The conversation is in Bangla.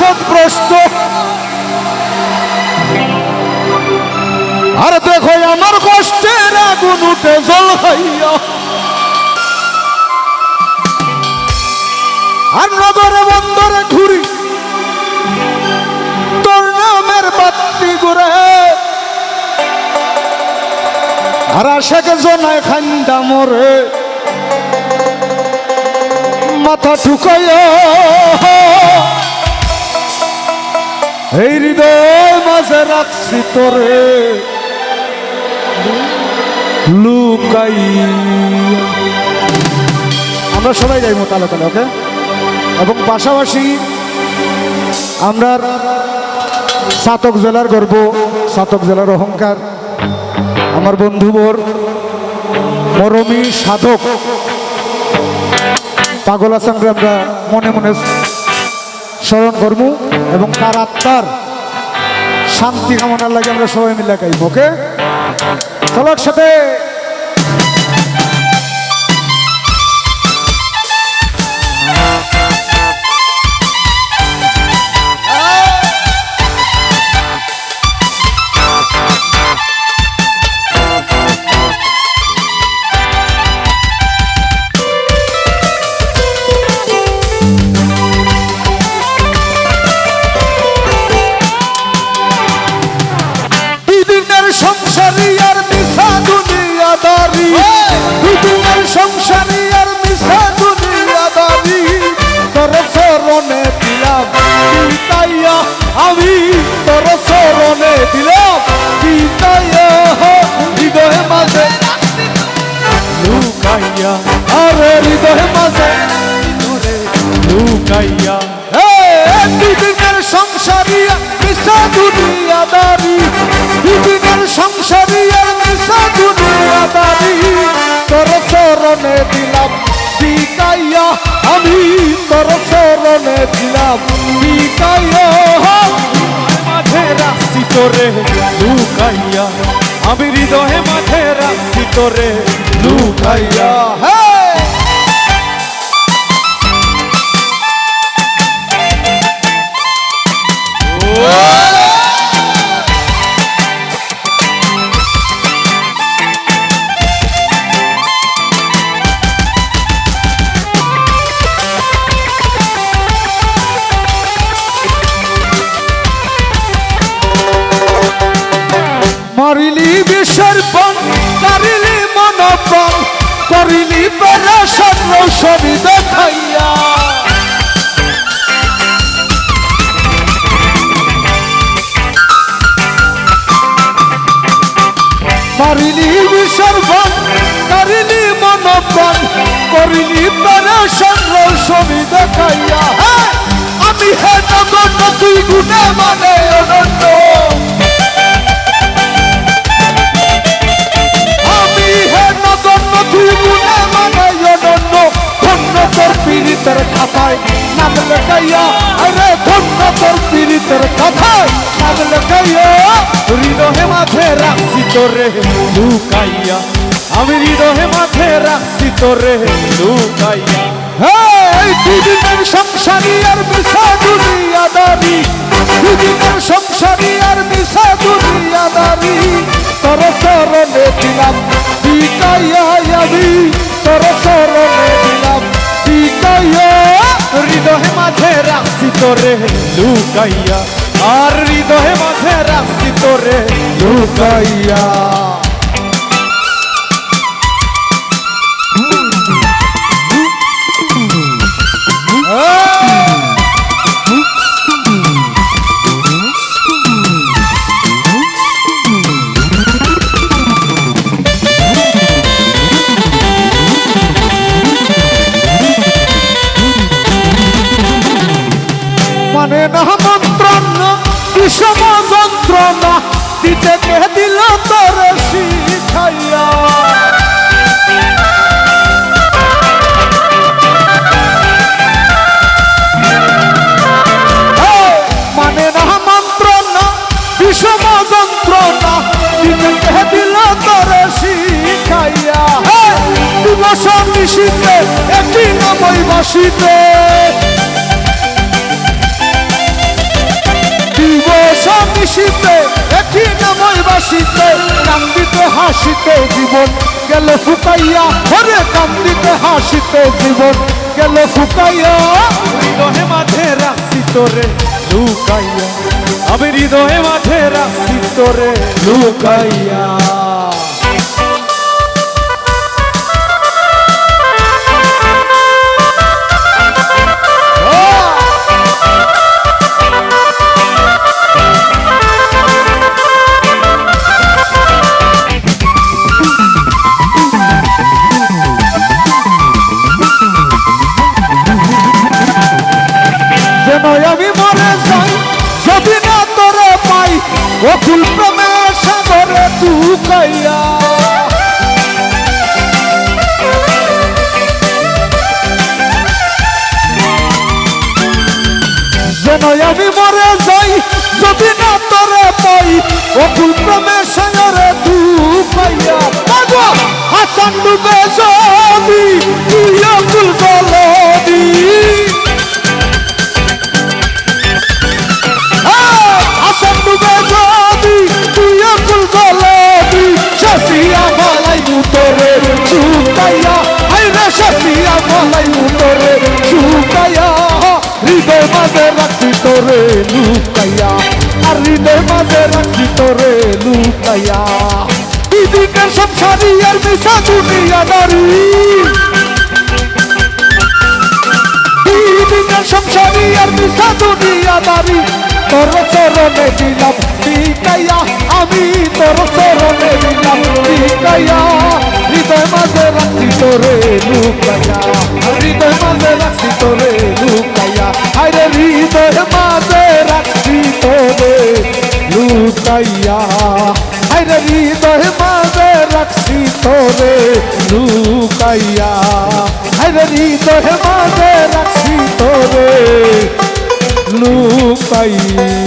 পথভ্রষ্ট। আর দেখো আমার কষ্টের আগুন উঠে জল খাইয়া, আর নগরে বন্দরে ঘুরি তোর নামের বাতি ঘুরে, আর আশাকে জনায় খান্দা মরে মাথা ঠুকাইয়া, এই হৃদয় মাঝে রাখছি তোরে লুকাই। আমরা সবাই যাই তালে তালে, ওকে? এবং পাশাপাশি আমরা সাতক জেলার গর্ব, সাতক জেলার অহংকার, আমার বন্ধুবর মরমী সাধক পাগল আসামরে আমরা মনে মনে স্মরণ করব এবং তার আত্মার শান্তি কামনার লাগে আমরা সবাই মিলে গাইব, ওকে? চলো একসাথে। সংসারী আর মিশা দুনিয়াদারি, দুদিনের সংসারী আর মিশা দুনিয়াদারি, তোর চরণে দিলাম পিতাইয়া, আমি তোর চরণে দিলাম পিতাইয়া, হৃদয় মাঝে লুকাইয়া, আরে হৃদয় মাঝে লুকাইয়া। দুদিনের সংসারী মিশা দুনিয়াদারি, দুদিনের সংসারী আর মিশা দুনিয়াদারি, তোর চরণে দিলাম পিতাইয়া, আমি তোর চরণে দিলাম পিতাইয়া, মাঝে রাখছি তোরে লুকাইয়া, আমি হৃদয়ে মাঝে রাখছি তোরে লুকাইয়া। মারিলি বিষের পণ, কারিলি মনপণ, করিলি পরাশন রৌশনি দেখাইয়া, মারিলি বিষের পণ, কারিলি মনপণ, করিলি পরাশন রৌশনি দেখাইয়া, আমি হে নগণ্য তুই গুণে মানে অনন্য, তুই গুণে মানে অনন্য, ধন্য তোর পীড়িতের কথায় নাম লেখাইয়া, আরে ধন্য তোর পীড়িতের কথায় নাম লেখাইয়া, হৃদয়ে মাঝে রাখছি তোরে লুকাইয়া, আমি হৃদয়ে মাঝে রাখছি তোরে লুকাইয়া। এই দুদিনের সংসারী আর মিশা দুনিয়াদারি, দুদিনের সংসারী আর মিশা দুনিয়াদারি, তোর চরণে দিলাম পিতাইয়া, আমি তোর চরণে দিলাম পিতাইয়া, হৃদয়ে মাঝে রাখছি তোরে লুকাইয়া, আর হৃদয়ে মাঝে রাখছি তোরে লুকাইয়া। মানে না মন্ত্রণা বিষম যন্ত্রণা, দিতে কে দিল তোর শিখাইয়া, মানে না মন্ত্রণা বিষম যন্ত্রণা, দিতে কে দিল তোর শিখাইয়া, দিবস নিশীতে একই নবই বাসিতে, দিবস নিশীতে একই নামই বাসিতে কান্দিতে হাসিতে জীবন গেল ফুকাইয়া ওরে কান্দিতে হাসিতে জীবন গেল ফুকাইয়া হৃদয়ে মাঝে রাখছি তোরে লুকাইয়া আমি হৃদয়ে মাঝে রাখছি তোরে লুকাইয়া যেন আমি মরে যাই যদি না তোরে পাই অকুল প্রেমের সাগরে ডুকাইয়া যেন আমি মরে যাই যদি না তোরে পাই অকুল প্রেমের সাগরে ডুকাইয়া হাসান ডুবে যদি তুই অকুল জলদি আসাম ডুবে যদি তুই অকুল জলদি শাসিয়া মালাই মুতরে চুকাইয়া হাইরে শাসিয়া মালাই মুতরে চুকাইয়া হৃদয় মাঝে রাখছি তোরে লুকাইয়া আর হৃদয় মাঝে রাখছি তোরে লুকাইয়া দিদিকের সংসারী আর মিশা দুনিয়া নারী দিদিকের সংসারী আর মিশা দুনিয়া নারী তোর চরণে দিলাম টিকাইয়া আমি তোর চরণে দিলাম টিকাইয়া হৃদয় মাঝে রাখছি তোরে লুকাইয়া হৃদয় মাঝে রাখছি তোরে লুকাইয়া আরে হৃদয় মাঝে রাখছি তোরে লুকাইয়া আরে হৃদয় মাঝে রাখছি তোরে লুকাইয়া আরে হৃদয় মাঝে রাখছি তোরে লুকাইয়া